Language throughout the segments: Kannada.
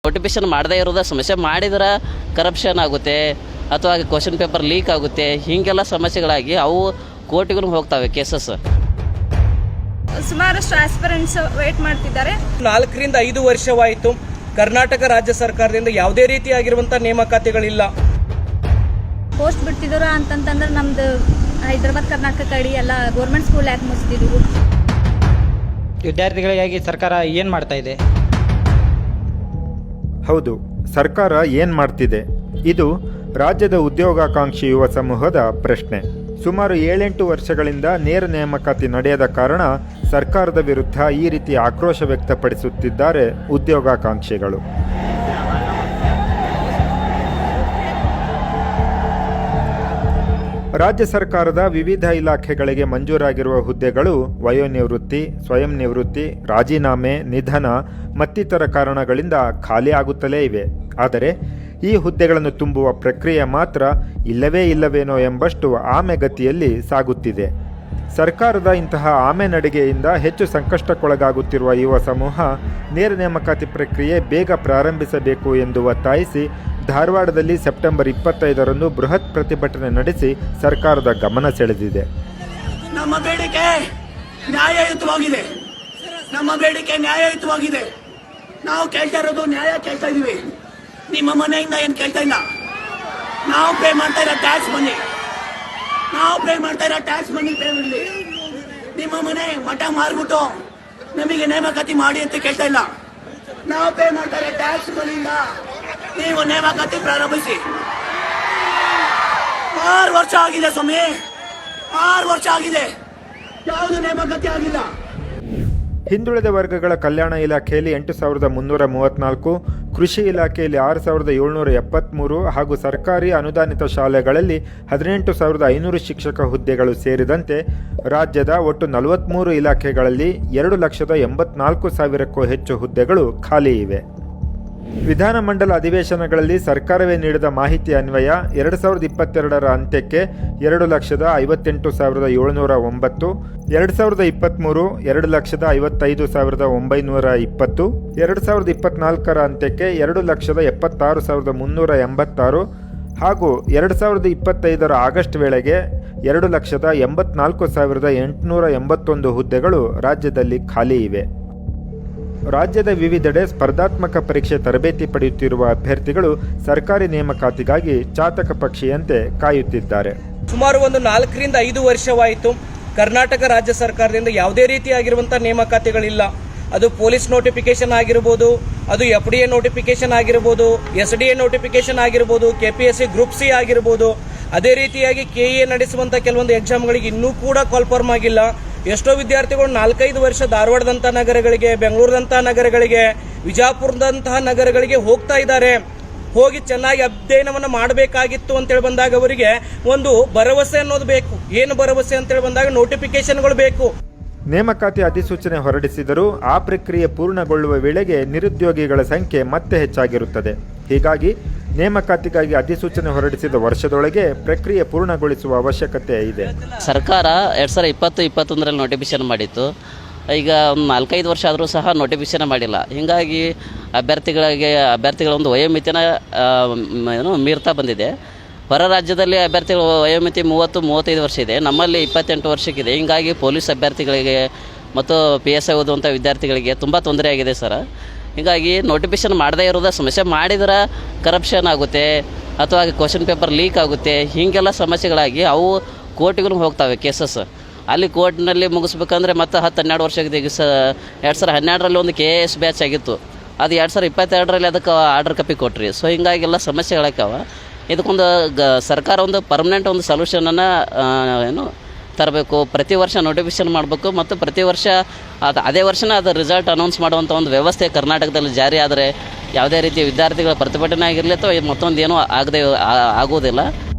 ನೋಟಿಫಿಕೇಶನ್ ಮಾಡದೇ ಇರೋದ ಸಮಸ್ಯೆ, ಮಾಡಿದ್ರೆ ಕರಪ್ಷನ್ ಆಗುತ್ತೆ ಅಥವಾ ಕ್ವಶನ್ ಪೇಪರ್ ಲೀಕ್ ಆಗುತ್ತೆ, ಹೀಗೆಲ್ಲ ಸಮಸ್ಯೆಗಳಾಗಿ ಅವು ಕೋರ್ಟಿಗೂ ಹೋಗ್ತವೆ ಕೇಸಸ್. ಸುಮಾರಷ್ಟು ಆಸ್ಪಿರೆಂಟ್ಸ್ ವೇಟ್ ಮಾಡ್ತಿದ್ದಾರೆ. 4 ರಿಂದ 5 ವರ್ಷವಾಯಿತು. ಕರ್ನಾಟಕ ರಾಜ್ಯ ಸರ್ಕಾರದಿಂದ ಯಾವುದೇ ರೀತಿಯಾಗಿರುವಂಥ ನೇಮಕಾತಿಗಳಿಲ್ಲ. ಪೋಸ್ಟ್ ಬಿಡ್ತಿದ್ರು ಅಂತಂತಂದ್ರೆ ನಮ್ದು ಹೈದರಾಬಾದ್ ಕರ್ನಾಟಕ ಕಡೆ ಎಲ್ಲ ಗೌರ್ಮೆಂಟ್ ಸ್ಕೂಲ್ ಯಾಕೆ ಮುಗಿಸ್ತಿದ್ವು. ವಿದ್ಯಾರ್ಥಿಗಳಿಗಾಗಿ ಸರ್ಕಾರ ಏನು ಮಾಡ್ತಾ ಇದೆ? ಹೌದು, ಸರ್ಕಾರ ಏನು ಮಾಡ್ತಿದೆ? ಇದು ರಾಜ್ಯದ ಉದ್ಯೋಗಾಕಾಂಕ್ಷಿ ಯುವ ಸಮೂಹದ ಪ್ರಶ್ನೆ. ಸುಮಾರು 7-8 ವರ್ಷಗಳಿಂದ ನೇರ ನೇಮಕಾತಿ ನಡೆಯದ ಕಾರಣ ಸರ್ಕಾರದ ವಿರುದ್ಧ ಈ ರೀತಿ ಆಕ್ರೋಶ ವ್ಯಕ್ತಪಡಿಸುತ್ತಿದ್ದಾರೆ ಉದ್ಯೋಗಾಕಾಂಕ್ಷಿಗಳು. ರಾಜ್ಯ ಸರ್ಕಾರದ ವಿವಿಧ ಇಲಾಖೆಗಳಿಗೆ ಮಂಜೂರಾಗಿರುವ ಹುದ್ದೆಗಳು ವಯೋನಿವೃತ್ತಿ, ಸ್ವಯಂ ನಿವೃತ್ತಿ, ರಾಜೀನಾಮೆ, ನಿಧನ ಮತ್ತಿತರ ಕಾರಣಗಳಿಂದ ಖಾಲಿ ಆಗುತ್ತಲೇ ಇವೆ. ಆದರೆ ಈ ಹುದ್ದೆಗಳನ್ನು ತುಂಬುವ ಪ್ರಕ್ರಿಯೆ ಮಾತ್ರ ಇಲ್ಲವೇನೋ ಎಂಬಷ್ಟು ಆಮೆಗತಿಯಲ್ಲಿ ಸಾಗುತ್ತಿದೆ. ಸರ್ಕಾರದ ಇಂತಹ ಆಮೆ ನಡಿಗೆಯಿಂದ ಹೆಚ್ಚು ಸಂಕಷ್ಟಕ್ಕೊಳಗಾಗುತ್ತಿರುವ ಯುವ ಸಮೂಹ ನೇರ ನೇಮಕಾತಿ ಪ್ರಕ್ರಿಯೆ ಬೇಗ ಪ್ರಾರಂಭಿಸಬೇಕು ಎಂದು ಒತ್ತಾಯಿಸಿ ಧಾರವಾಡದಲ್ಲಿ ಸೆಪ್ಟೆಂಬರ್ 25ರಂದು ಬೃಹತ್ ಪ್ರತಿಭಟನೆ ನಡೆಸಿ ಸರ್ಕಾರದ ಗಮನ ಸೆಳೆದಿದೆ. ನಮ್ಮ ಬೇಡಿಕೆ ನ್ಯಾಯಯುತವಾಗಿದೆ. ನಾವು ಕೇಳ್ತಾ ಇರೋದು ನ್ಯಾಯ ಕೇಳ್ತಾ ಇದೀವಿ. ನಿಮ್ಮ ಮನೆಯಿಂದ ಏನು ಕೇಳ್ತಾ ಇಲ್ಲ. ನಾವು ಪೇ ಮಾಡ್ತಾ ಇರೋ ಟ್ಯಾಕ್ಸ್ ಮನಿ ಪೇ ಮಾಡಲಿ. ನಿಮ್ಮ ಮನೆ ಮಠ ಮಾರ್ಬಿಟ್ಟು ನಮಗೆ ನೇಮಕಾತಿ ಮಾಡಿ ಅಂತ ಕೇಳ್ತಾ ಇಲ್ಲ. ನಾವು ಪೇ ಮಾಡ್ತಾ ಇರೋ ಟ್ಯಾಕ್ಸ್ ಮನಿಯಿಂದ ನೀವು ನೇಮಕಾತಿ ಪ್ರಾರಂಭಿಸಿ. 6 ವರ್ಷ ಆಗಿದೆ ಸ್ವಾಮಿ, 6 ವರ್ಷ ಆಗಿದೆ, ಯಾವುದು ನೇಮಕಾತಿ ಆಗಿಲ್ಲ. ಹಿಂದುಳಿದ ವರ್ಗಗಳ ಕಲ್ಯಾಣ ಇಲಾಖೆಯಲ್ಲಿ 8,334, ಕೃಷಿ ಇಲಾಖೆಯಲ್ಲಿ 6,773 ಹಾಗೂ ಸರ್ಕಾರಿ ಅನುದಾನಿತ ಶಾಲೆಗಳಲ್ಲಿ 18,500 ಶಿಕ್ಷಕ ಹುದ್ದೆಗಳು ಸೇರಿದಂತೆ ರಾಜ್ಯದ ಒಟ್ಟು 43 ಇಲಾಖೆಗಳಲ್ಲಿ 2,84,000ಕ್ಕೂ ಹೆಚ್ಚು ಹುದ್ದೆಗಳು ಖಾಲಿ ಇವೆ. ವಿಧಾನಮಂಡಲ ಅಧಿವೇಶನಗಳಲ್ಲಿ ಸರ್ಕಾರವೇ ನೀಡಿದ ಮಾಹಿತಿ ಅನ್ವಯ 2022ರ ಅಂತ್ಯಕ್ಕೆ 2,58,709, 2023 2,55,920, 2024ರ ಅಂತ್ಯಕ್ಕೆ 2,76,386 ಹಾಗೂ 2025ರ ಆಗಸ್ಟ್ ವೇಳೆಗೆ 2,84,881 ಹುದ್ದೆಗಳು ರಾಜ್ಯದಲ್ಲಿ ಖಾಲಿ ಇವೆ. ರಾಜ್ಯದ ವಿವಿಧೆಡೆ ಸ್ಪರ್ಧಾತ್ಮಕ ಪರೀಕ್ಷೆ ತರಬೇತಿ ಪಡೆಯುತ್ತಿರುವ ಅಭ್ಯರ್ಥಿಗಳು ಸರ್ಕಾರಿ ನೇಮಕಾತಿಗಾಗಿ ಚಾತಕ ಪಕ್ಷಿಯಂತೆ ಕಾಯುತ್ತಿದ್ದಾರೆ. ಸುಮಾರು 4 ರಿಂದ 5 ವರ್ಷವಾಯಿತು. ಕರ್ನಾಟಕ ರಾಜ್ಯ ಸರ್ಕಾರದಿಂದ ಯಾವುದೇ ರೀತಿಯಾಗಿರುವಂಥ ನೇಮಕಾತಿಗಳಿಲ್ಲ. ಅದು ಪೊಲೀಸ್ ನೋಟಿಫಿಕೇಶನ್ ಆಗಿರ್ಬೋದು, ಅದು FDA ನೋಟಿಫಿಕೇಶನ್ ಆಗಿರ್ಬೋದು, SDA ನೋಟಿಫಿಕೇಶನ್ ಆಗಿರ್ಬೋದು, KPSC ಗ್ರೂಪ್ ಸಿ ಆಗಿರ್ಬೋದು. ಅದೇ ರೀತಿಯಾಗಿ KA ನಡೆಸುವಂಥ ಕೆಲವೊಂದು ಎಕ್ಸಾಮ್ಗಳಿಗೆ ಇನ್ನೂ ಕೂಡ ಕಾಲ್ಫರ್ಮ್ ಆಗಿಲ್ಲ. ಎಷ್ಟೋ ವಿದ್ಯಾರ್ಥಿಗಳು 4-5 ವರ್ಷ ಧಾರವಾಡದಂಥ ನಗರಗಳಿಗೆ, ಬೆಂಗಳೂರದಂಥ ನಗರಗಳಿಗೆ, ವಿಜಯಪುರದಂತಹ ನಗರಗಳಿಗೆ ಹೋಗ್ತಾ ಇದ್ದಾರೆ. ಹೋಗಿ ಚೆನ್ನಾಗಿ ಅಧ್ಯಯನವನ್ನು ಮಾಡಬೇಕಾಗಿತ್ತು ಅಂತೇಳಿ ಬಂದಾಗ ಅವರಿಗೆ ಒಂದು ಭರವಸೆ ಅನ್ನೋದು ಬೇಕು. ಏನು ಭರವಸೆ ಅಂತೇಳಿ ಬಂದಾಗ ನೋಟಿಫಿಕೇಶನ್ಗಳು ಬೇಕು. ನೇಮಕಾತಿ ಅಧಿಸೂಚನೆ ಹೊರಡಿಸಿದರೂ ಆ ಪ್ರಕ್ರಿಯೆ ಪೂರ್ಣಗೊಳ್ಳುವ ವೇಳೆಗೆ ನಿರುದ್ಯೋಗಿಗಳ ಸಂಖ್ಯೆ ಮತ್ತೆ ಹೆಚ್ಚಾಗಿರುತ್ತದೆ. ಹೀಗಾಗಿ ನೇಮಕಾತಿಗಾಗಿ ಅಧಿಸೂಚನೆ ಹೊರಡಿಸಿದ ವರ್ಷದೊಳಗೆ ಪ್ರಕ್ರಿಯೆ ಪೂರ್ಣಗೊಳಿಸುವ ಅವಶ್ಯಕತೆ ಇದೆ. ಸರ್ಕಾರ 2020-21ರಲ್ಲಿ ನೋಟಿಫಿಕೇಶನ್ ಮಾಡಿತ್ತು. ಈಗ ಒಂದು 4-5 ವರ್ಷ ಆದರೂ ಸಹ ನೋಟಿಫಿಕೇಶನ್ ಮಾಡಿಲ್ಲ. ಹೀಗಾಗಿ ಅಭ್ಯರ್ಥಿಗಳ ಒಂದು ವಯೋಮಿತಿನ ಮೀರ್ತಾ ಬಂದಿದೆ. ಹೊರ ರಾಜ್ಯದಲ್ಲಿ ಅಭ್ಯರ್ಥಿಗಳ ವಯೋಮಿತಿ 30-35 ವರ್ಷ ಇದೆ, ನಮ್ಮಲ್ಲಿ 28 ವರ್ಷಕ್ಕಿದೆ. ಹೀಗಾಗಿ ಪೊಲೀಸ್ ಅಭ್ಯರ್ಥಿಗಳಿಗೆ ಮತ್ತು PSI ಓದುವಂಥ ವಿದ್ಯಾರ್ಥಿಗಳಿಗೆ ತುಂಬ ತೊಂದರೆ ಆಗಿದೆ ಸರ್. ಹೀಗಾಗಿ ನೋಟಿಫಿಕೇಶನ್ ಮಾಡದೇ ಇರೋದ ಸಮಸ್ಯೆ, ಮಾಡಿದ್ರೆ ಕರಪ್ಷನ್ ಆಗುತ್ತೆ ಅಥವಾ ಕ್ವಶನ್ ಪೇಪರ್ ಲೀಕ್ ಆಗುತ್ತೆ, ಹೀಗೆಲ್ಲ ಸಮಸ್ಯೆಗಳಾಗಿ ಅವು ಕೋರ್ಟಿಗೂ ಹೋಗ್ತವೆ ಕೇಸಸ್. ಅಲ್ಲಿ ಕೋರ್ಟ್ನಲ್ಲಿ ಮುಗಿಸ್ಬೇಕಂದ್ರೆ ಮತ್ತೆ 10-12 ವರ್ಷಕ್ಕೆ 2012ರಲ್ಲಿ ಒಂದು KAS ಬ್ಯಾಚ್ ಆಗಿತ್ತು, ಅದು 2022ರಲ್ಲಿ ಅದಕ್ಕೆ ಆರ್ಡರ್ ಕಾಪಿ ಕೊಟ್ರಿ. ಸೊ ಹಿಂಗಾಗೆಲ್ಲ ಸಮಸ್ಯೆಗಳಾಗ್ಯಾವ. ಇದಕ್ಕೊಂದು ಸರ್ಕಾರ ಒಂದು ಪರ್ಮನೆಂಟ್ ಒಂದು ಸೊಲ್ಯೂಷನನ್ನು ತರಬೇಕು. ಪ್ರತಿ ವರ್ಷ ನೋಟಿಫಿಕೇಶನ್ ಮಾಡಬೇಕು ಮತ್ತು ಪ್ರತಿ ವರ್ಷ ಅದೇ ವರ್ಷನೇ ಅದು ರಿಸಲ್ಟ್ ಅನೌನ್ಸ್ ಮಾಡುವಂಥ ಒಂದು ವ್ಯವಸ್ಥೆ ಕರ್ನಾಟಕದಲ್ಲಿ ಜಾರಿ ಆದರೆ ಯಾವುದೇ ರೀತಿಯ ವಿದ್ಯಾರ್ಥಿಗಳ ಪ್ರತಿಭಟನೆ ಆಗಿರಲಿ ಅಥವಾ ಮತ್ತೊಂದು ಏನೂ ಆಗುವುದಿಲ್ಲ.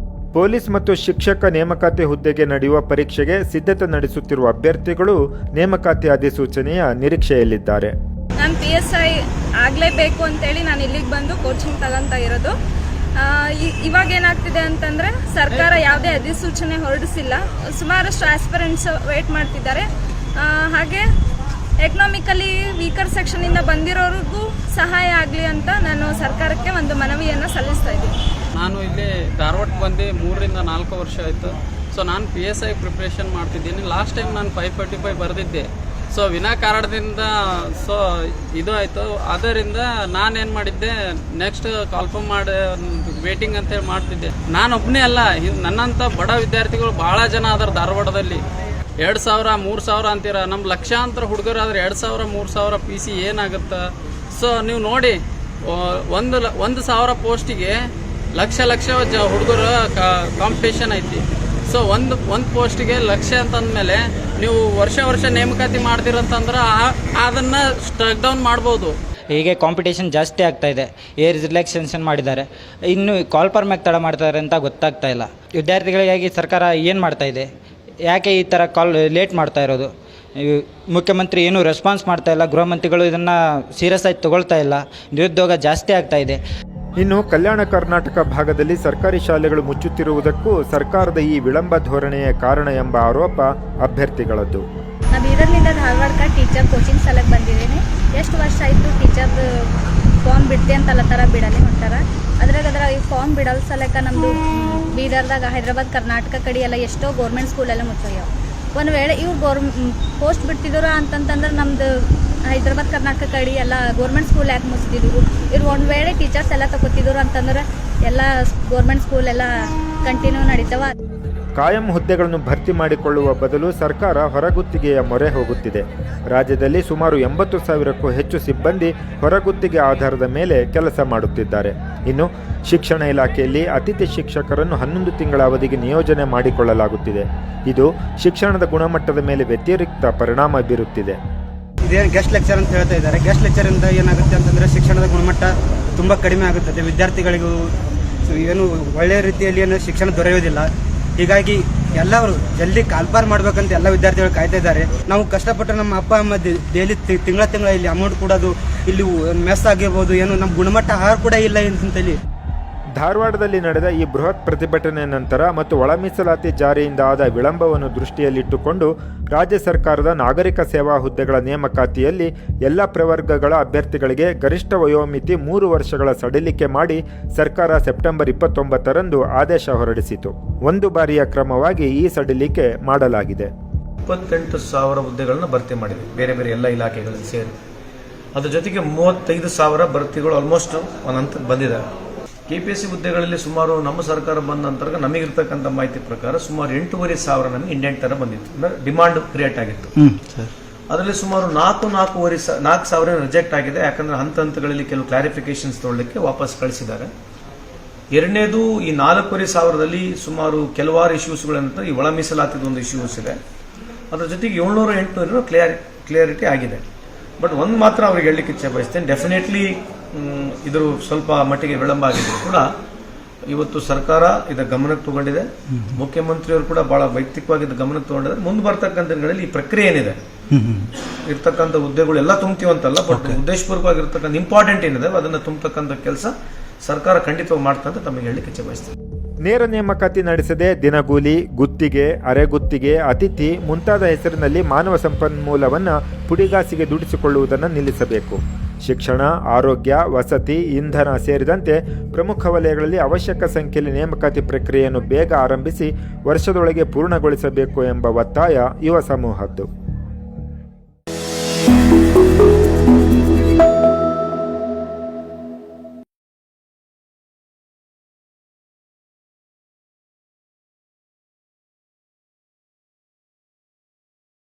ಪೊಲೀಸ್ ಮತ್ತು ಶಿಕ್ಷಕ ನೇಮಕಾತಿ ಹುದ್ದೆಗೆ ನಡೆಯುವ ಪರೀಕ್ಷೆಗೆ ಸಿದ್ಧತೆ ನಡೆಸುತ್ತಿರುವ ಅಭ್ಯರ್ಥಿಗಳು ನೇಮಕಾತಿ ಅಧಿಸೂಚನೆಯ ನಿರೀಕ್ಷೆಯಲ್ಲಿದ್ದಾರೆ. ನಾನು PSI ಆಗಲೇಬೇಕು ಅಂತೇಳಿ ನಾನು ಇಲ್ಲಿಗೆ ಬಂದು ಕೋಚಿಂಗ್ ತಗೊಂತ ಇರೋದು. ಇವಾಗ ಏನಾಗ್ತಿದೆ ಅಂತಂದರೆ ಸರ್ಕಾರ ಯಾವುದೇ ಅಧಿಸೂಚನೆ ಹೊರಡಿಸಿಲ್ಲ. ಸುಮಾರಷ್ಟು ಆಸ್ಪಿರೆಂಟ್ಸ್ ವೇಟ್ ಮಾಡ್ತಿದ್ದಾರೆ. ಹಾಗೆ ಎಕನಾಮಿಕಲಿ ವೀಕರ್ ಸೆಕ್ಷನಿಂದ ಬಂದಿರೋರಿಗೂ ಸಹಾಯ ಆಗಲಿ ಅಂತ ನಾನು ಸಲ್ಲಿಸ್ತಾ ಇದ್ದೀನಿ. ನಾನು ಇಲ್ಲಿ ಧಾರವಾಡಕ್ಕೆ ಬಂದು 3 ರಿಂದ 4 ವರ್ಷ ಆಯಿತು. ಸೊ ನಾನು PSI ಪ್ರಿಪ್ರೇಷನ್ ಮಾಡ್ತಿದ್ದೀನಿ. ಲಾಸ್ಟ್ ಟೈಮ್ ನಾನು 545 ಬರೆದಿದ್ದೆ. ಸೊ ವಿನಾಕಾರಣದಿಂದ ಇದು ಆಯಿತು. ಅದರಿಂದ ನಾನೇನು ಮಾಡಿದ್ದೆ, ನೆಕ್ಸ್ಟ್ ಕಾಲ್ಫರ್ಮ್ ಮಾಡಿ ವೇಟಿಂಗ್ ಅಂತೇಳಿ ಮಾಡ್ತಿದ್ದೆ. ನಾನೊಬ್ಬನೇ ಅಲ್ಲ, ನನ್ನಂಥ ಬಡ ವಿದ್ಯಾರ್ಥಿಗಳು ಭಾಳ ಜನ ಅದಾರ ಧಾರವಾಡದಲ್ಲಿ. 2,000 3,000 ಅಂತೀರ. ನಮ್ಮ ಲಕ್ಷಾಂತರ ಹುಡುಗರು ಆದ್ರೆ 2,000 3,000 PC ಏನಾಗುತ್ತೆ? ಸೊ ನೀವು ನೋಡಿ, 1,000 ಪೋಸ್ಟಿಗೆ ಲಕ್ಷ ಹುಡುಗರು ಕಾಂಪಿಟೇಷನ್ ಐತಿ. ಸೊ ಒಂದು ಪೋಸ್ಟಿಗೆ ಲಕ್ಷ ಅಂತಂದಮೇಲೆ ನೀವು ವರ್ಷ ನೇಮಕಾತಿ ಮಾಡ್ತೀರಂತಂದ್ರೆ ಅದನ್ನು ಸ್ಟ್ರಕ್ ಡೌನ್ ಮಾಡ್ಬೋದು. ಹೀಗೆ ಕಾಂಪಿಟೇಷನ್ ಜಾಸ್ತಿ ಆಗ್ತಾ ಇದೆ. ಏಜ್ ರಿಲ್ಯಾಕ್ಸೇಷನ್ ಮಾಡಿದ್ದಾರೆ, ಇನ್ನು ಕಾಲ್ಫಾರ್ಮ್ ಯಾಕೆ ತಡ ಮಾಡ್ತಾರೆ ಅಂತ ಗೊತ್ತಾಗ್ತಾ ಇಲ್ಲ. ವಿದ್ಯಾರ್ಥಿಗಳಿಗಾಗಿ ಸರ್ಕಾರ ಏನು ಮಾಡ್ತಾ ಇದೆ? ಯಾಕೆ ಈ ಥರ ಲೇಟ್ ಮಾಡ್ತಾ ಇರೋದು? ಮುಖ್ಯಮಂತ್ರಿ ಏನೂ ರೆಸ್ಪಾನ್ಸ್ ಮಾಡ್ತಾ ಇಲ್ಲ, ಗೃಹ ಮಂತ್ರಿಗಳು ಇದನ್ನು ಸೀರಿಯಸ್ ಆಗಿ ತಗೊಳ್ತಾ ಇಲ್ಲ. ನಿರುದ್ಯೋಗ ಜಾಸ್ತಿ ಆಗ್ತಾ ಇದೆ. ಇನ್ನು ಕಲ್ಯಾಣ ಕರ್ನಾಟಕ ಭಾಗದಲ್ಲಿ ಸರ್ಕಾರಿ ಶಾಲೆಗಳು ಮುಚ್ಚುತ್ತಿರುವುದಕ್ಕೂ ಸರ್ಕಾರದ ಈ ವಿಳಂಬ ಧೋರಣೆಯೇ ಕಾರಣ ಎಂಬ ಆರೋಪ ಅಭ್ಯರ್ಥಿಗಳದ್ದು. ನಾನು ಬೀದರ್ನಿಂದ ಧಾರವಾಡಕ್ಕೆ ಟೀಚರ್ ಕೋಚಿಂಗ್ ಸಲಕ್ಕೆ ಬಂದಿದ್ದೀನಿ. ಎಷ್ಟು ವರ್ಷ ಆಯಿತು ಟೀಚರ್ದು ಫಾರ್ಮ್ ಬಿಡ್ತೆ ಅಂತಲ್ಲ ಥರ ಬಿಡಲಿ ಹೊಂಟಾರ. ಅದ್ರಾಗ ಈ ಫಾರ್ಮ್ ಬಿಡಲ್ ಸಲಕ್ಕೆ ನಮ್ಮದು ಬೀದರ್ದಾಗ ಹೈದ್ರಾಬಾದ್ ಕರ್ನಾಟಕ ಕಡೆ ಎಲ್ಲ ಎಷ್ಟೋ ಗೌರ್ಮೆಂಟ್ ಸ್ಕೂಲೆಲ್ಲ ಮುಚ್ಚೋಗ್ಯಾವ. ಒಂದು ವೇಳೆ ಇವ್ರು ಪೋಸ್ಟ್ ಬಿಡ್ತಿದ್ರು ಅಂತಂತಂದ್ರೆ ನಮ್ಮದು ಹೈದ್ರಾಬಾದ್ ಕರ್ನಾಟಕ ಕಡೆ ಎಲ್ಲ ಗೌರ್ಮೆಂಟ್ ಸ್ಕೂಲ್ ಯಾಕೆ ಮುಚ್ತಿದ್ರು? ಇವ್ರು ಒಂದು ವೇಳೆ ಟೀಚರ್ಸ್ ಎಲ್ಲ ತಗೋತಿದ್ರು ಅಂತಂದ್ರೆ ಎಲ್ಲ ಗೌರ್ಮೆಂಟ್ ಸ್ಕೂಲ್ ಎಲ್ಲ ಕಂಟಿನ್ಯೂ ನಡೀತಾವ. ಕಾಯಂ ಹುದ್ದೆಗಳನ್ನು ಭರ್ತಿ ಮಾಡಿಕೊಳ್ಳುವ ಬದಲು ಸರ್ಕಾರ ಹೊರಗುತ್ತಿಗೆಯ ಮೊರೆ ಹೋಗುತ್ತಿದೆ. ರಾಜ್ಯದಲ್ಲಿ ಸುಮಾರು 80,000ಕ್ಕೂ ಹೆಚ್ಚು ಸಿಬ್ಬಂದಿ ಹೊರಗುತ್ತಿಗೆ ಆಧಾರದ ಮೇಲೆ ಕೆಲಸ ಮಾಡುತ್ತಿದ್ದಾರೆ. ಇನ್ನು ಶಿಕ್ಷಣ ಇಲಾಖೆಯಲ್ಲಿ ಅತಿಥಿ ಶಿಕ್ಷಕರನ್ನು 11 ತಿಂಗಳ ಅವಧಿಗೆ ನಿಯೋಜನೆ ಮಾಡಿಕೊಳ್ಳಲಾಗುತ್ತಿದೆ. ಇದು ಶಿಕ್ಷಣದ ಗುಣಮಟ್ಟದ ಮೇಲೆ ವ್ಯತಿರಿಕ್ತ ಪರಿಣಾಮ ಬೀರುತ್ತಿದೆ. ಇದೇನು ಗೆಸ್ಟ್ ಲೆಕ್ಚರ್ ಅಂತ ಹೇಳ್ತಾ ಇದ್ದಾರೆ. ಗೆಸ್ಟ್ ಲೆಕ್ಚರಿಂದ ಏನಾಗುತ್ತೆ ಅಂತಂದರೆ ಶಿಕ್ಷಣದ ಗುಣಮಟ್ಟ ತುಂಬ ಕಡಿಮೆ ಆಗುತ್ತದೆ. ವಿದ್ಯಾರ್ಥಿಗಳಿಗೂ ಏನು ಒಳ್ಳೆಯ ರೀತಿಯಲ್ಲಿ ಏನು ಶಿಕ್ಷಣ ದೊರೆಯೋದಿಲ್ಲ. ಹೀಗಾಗಿ ಎಲ್ಲರೂ ಜಲ್ದಿ ಕಾಲ್ಪಾರ್ ಮಾಡ್ಬೇಕಂತ ಎಲ್ಲ ವಿದ್ಯಾರ್ಥಿಗಳು ಕಾಯ್ತಾ ಇದ್ದಾರೆ. ನಾವು ಕಷ್ಟಪಟ್ಟು ನಮ್ಮ ಅಪ್ಪ ಅಮ್ಮ ಡೈಲಿ ತಿಂಗಳ ಇಲ್ಲಿ ಅಮೌಂಟ್ ಕೊಡೋದು, ಇಲ್ಲಿ ಮೆಸ್ ಆಗಿರ್ಬೋದು, ಏನು ನಮ್ಮ ಗುಣಮಟ್ಟ ಆಹಾರ ಕೂಡ ಇಲ್ಲ ಅಂತೇಳಿ. ಧಾರವಾಡದಲ್ಲಿ ನಡೆದ ಈ ಬೃಹತ್ ಪ್ರತಿಭಟನೆ ನಂತರ ಮತ್ತು ಒಳ ಮೀಸಲಾತಿ ಜಾರಿಯಿಂದ ಆದ ವಿಳಂಬವನ್ನು ದೃಷ್ಟಿಯಲ್ಲಿಟ್ಟುಕೊಂಡು ರಾಜ್ಯ ಸರ್ಕಾರದ ನಾಗರಿಕ ಸೇವಾ ಹುದ್ದೆಗಳ ನೇಮಕಾತಿಯಲ್ಲಿ ಎಲ್ಲ ಪ್ರವರ್ಗಗಳ ಅಭ್ಯರ್ಥಿಗಳಿಗೆ ಗರಿಷ್ಠ ವಯೋಮಿತಿ 3 ವರ್ಷಗಳ ಸಡಿಲಿಕೆ ಮಾಡಿ ಸರ್ಕಾರ ಸೆಪ್ಟೆಂಬರ್ 29ರಂದು ಆದೇಶ ಹೊರಡಿಸಿತು. ಒಂದು ಬಾರಿಯ ಕ್ರಮವಾಗಿ ಈ ಸಡಿಲಿಕೆ ಮಾಡಲಾಗಿದೆ. 28,000 ಹುದ್ದೆಗಳನ್ನು ಭರ್ತಿ ಮಾಡಿದೆ, ಬೇರೆ ಬೇರೆ ಎಲ್ಲ ಇಲಾಖೆಗಳಲ್ಲಿ ಸೇರಿ. ಅದ್ರ ಜೊತೆಗೆ 35,000 ಭರ್ತಿಗಳು ಆಲ್ಮೋಸ್ಟ್ ಒಂದು ಹಂತಕ್ಕೆ ಬಂದಿದ್ದಾರೆ. KPSC ಹುದ್ದೆಗಳಲ್ಲಿ ಸುಮಾರು ನಮ್ಮ ಸರ್ಕಾರ ಬಂದ ನಂತರ ನಮಗಿರ್ತಕ್ಕಂಥ ಮಾಹಿತಿ ಪ್ರಕಾರ ಸುಮಾರು 8,500 ನಮಗೆ ಇಂಡೆಂಟ್ ತರ ಬಂದಿತ್ತು, ಅಂದ್ರೆ ಡಿಮಾಂಡ್ ಕ್ರಿಯೇಟ್ ಆಗಿತ್ತು. ಅದರಲ್ಲಿ ಸುಮಾರು 4,000 ರಿಜೆಕ್ಟ್ ಆಗಿದೆ. ಯಾಕಂದ್ರೆ ಹಂತಗಳಲ್ಲಿ ಕೆಲವು ಕ್ಲಾರಿಫಿಕೇಶನ್ಸ್ ತೊಗೊಳ್ಳಿಕ್ಕೆ ವಾಪಸ್ ಕಳಿಸಿದ್ದಾರೆ. ಎರಡನೇದು, ಈ 4,500ದಲ್ಲಿ ಸುಮಾರು ಕೆಲವಾರು ಇಶ್ಯೂಸ್ಗಳಂತ ಈ ಒಳ ಮೀಸಲಾತಿದ ಒಂದು ಇಶ್ಯೂಸ್ ಇದೆ. ಅದರ ಜೊತೆಗೆ 700-800 ಕ್ಲಿಯರಿಟಿ ಆಗಿದೆ. ಬಟ್ ಒಂದು ಮಾತ್ರ ಅವ್ರಿಗೆ ಹೇಳಲಿಕ್ಕೆ ಇಚ್ಛೆ ಬಯಸ್ತೇನೆ, ಡೆಫಿನೆಟ್ಲಿ ಇದ್ರ ಸ್ವಲ್ಪ ಮಟ್ಟಿಗೆ ವಿಳಂಬ ಆಗಿದ್ರು ಕೂಡ ಇವತ್ತು ಸರ್ಕಾರ ಇದರ ಗಮನಕ್ಕೆ ತಗೊಂಡಿದೆ. ಮುಖ್ಯಮಂತ್ರಿಯವರು ಕೂಡ ಬಹಳ ವೈಯಕ್ತಿಕವಾಗಿ ಗಮನಕ್ಕೆ ತಗೊಂಡಿದ್ದಾರೆ. ಮುಂದೆ ಬರ್ತಕ್ಕಂಥ ದಿನಗಳಲ್ಲಿ ಈ ಪ್ರಕ್ರಿಯೆ ಏನಿದೆ, ಇರ್ತಕ್ಕಂಥ ಹುದ್ದೆಗಳು ಎಲ್ಲ ತುಂಬ್ತೀವಂತಲ್ಲ, ಬಟ್ ಉದ್ದೇಶಪೂರ್ವಕವಾಗಿರ್ತಕ್ಕಂಥ ಇಂಪಾರ್ಟೆಂಟ್ ಏನಿದೆ ಅದನ್ನು ತುಂಬತಕ್ಕಂಥ ಕೆಲಸ ಸರ್ಕಾರ ಖಂಡಿತವಾಗಿ ಮಾಡ್ತಾ ಅಂತ ತಮಗೆ ಹೇಳಲಿಕ್ಕೆ ಇಚ್ಛೆ ಬಯಸ್ತೇನೆ. ನೇರ ನೇಮಕಾತಿ ನಡೆಸದೆ ದಿನಗೂಲಿ, ಗುತ್ತಿಗೆ, ಅರೆಗುತ್ತಿಗೆ, ಅತಿಥಿ ಮುಂತಾದ ಹೆಸರಿನಲ್ಲಿ ಮಾನವ ಸಂಪನ್ಮೂಲವನ್ನು ಪುಡಿಗಾಸಿಗೆ ದುಡಿಸಿಕೊಳ್ಳುವುದನ್ನು ನಿಲ್ಲಿಸಬೇಕು. ಶಿಕ್ಷಣ, ಆರೋಗ್ಯ, ವಸತಿ, ಇಂಧನ ಸೇರಿದಂತೆ ಪ್ರಮುಖ ವಲಯಗಳಲ್ಲಿ ಅವಶ್ಯಕ ಸಂಖ್ಯೆಯಲ್ಲಿ ನೇಮಕಾತಿ ಪ್ರಕ್ರಿಯೆಯನ್ನು ಬೇಗ ಆರಂಭಿಸಿ ವರ್ಷದೊಳಗೆ ಪೂರ್ಣಗೊಳಿಸಬೇಕು ಎಂಬ ಒತ್ತಾಯ ಯುವ ಸಮೂಹದ್ದು.